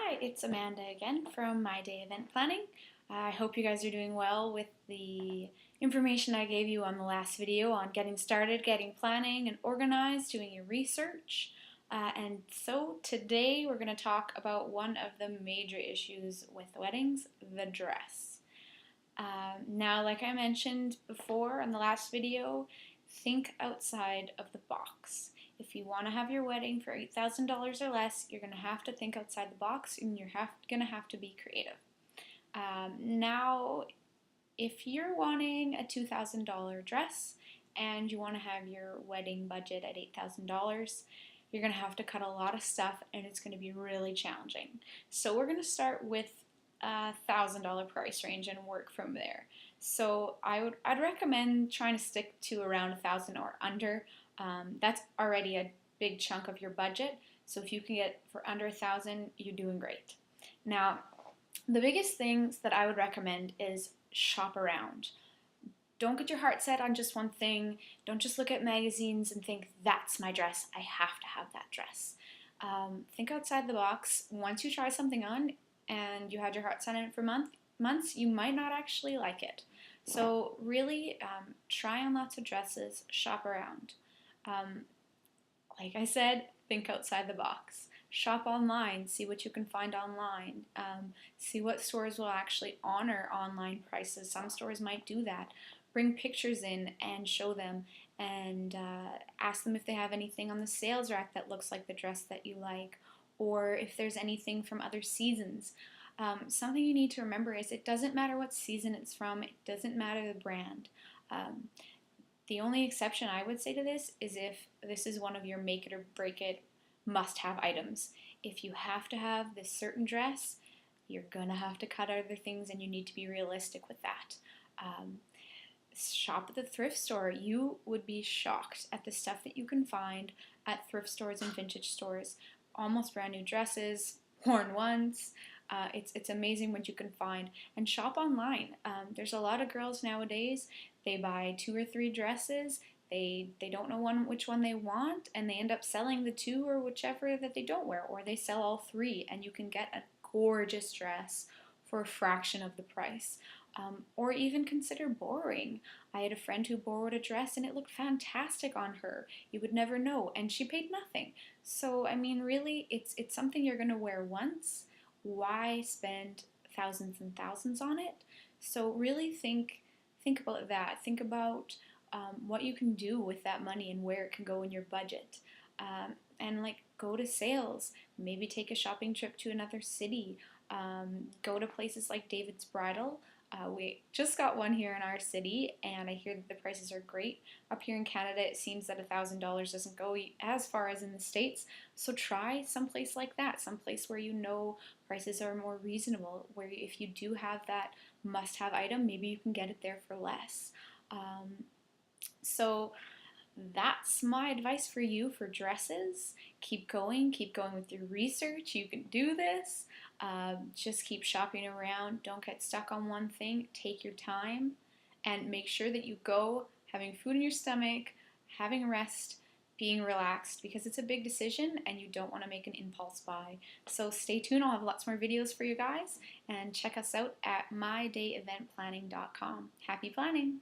Hi, it's Amanda again from My Day Event Planning. I hope you guys are doing well with the information I gave you on the last video on getting started, getting planning and organized, doing your research. And so today we're going to talk about one of the major issues with weddings, the dress. Now, like I mentioned before in the last video, think outside of the box. If you want to have your wedding for $8,000 or less, you're going to have to think outside the box and you're going to have to be creative. Now, if you're wanting a $2,000 dress and you want to have your wedding budget at $8,000, you're going to have to cut a lot of stuff and it's going to be really challenging. So we're going to start with a $1,000 price range and work from there. So I'd recommend trying to stick to around 1,000 or under. That's already a big chunk of your budget. So if you can get for under 1,000, you're doing great. Now, the biggest things that I would recommend is shop around. Don't get your heart set on just one thing. Don't just look at magazines and think, that's my dress, I have to have that dress. Think outside the box. Once you try something on and you had your heart set on it for months, you might not actually like it. So really try on lots of dresses, shop around. Like I said, think outside the box. Shop online, see what you can find online. See what stores will actually honor online prices. Some stores might do that. Bring pictures in and show them and ask them if they have anything on the sales rack that looks like the dress that you like, or if there's anything from other seasons. Something you need to remember is it doesn't matter what season it's from, it doesn't matter the brand. The only exception I would say to this is if this is one of your make it or break it must-have items. If you have to have this certain dress, you're going to have to cut other things and you need to be realistic with that. Shop at the thrift store. You would be shocked at the stuff that you can find at thrift stores and vintage stores. Almost brand new dresses, worn once. It's amazing what you can find. And shop online. There's a lot of girls nowadays, they buy 2 or 3 dresses, they don't know which one they want, and they end up selling the 2 or whichever that they don't wear, or they sell all 3, and you can get a gorgeous dress for a fraction of the price. Or even consider borrowing. I had a friend who borrowed a dress and it looked fantastic on her. You would never know, and she paid nothing. So, I mean, really, it's something you're going to wear once. Why spend thousands and thousands on it? So really think about that. Think about what you can do with that money and where it can go in your budget. And like go to sales, maybe take a shopping trip to another city, go to places like David's Bridal. We just got one here in our city, and I hear that the prices are great. Up here in Canada, it seems that $1,000 doesn't go as far as in the States, so try someplace like that, someplace where you know prices are more reasonable, where if you do have that must-have item, maybe you can get it there for less. So that's my advice for you for dresses. Keep going with your research. You can do this. Just keep shopping around. Don't get stuck on one thing. Take your time and make sure that you go having food in your stomach, having a rest, being relaxed, because it's a big decision and you don't want to make an impulse buy. So stay tuned. I'll have lots more videos for you guys, and check us out at mydayeventplanning.com. Happy planning!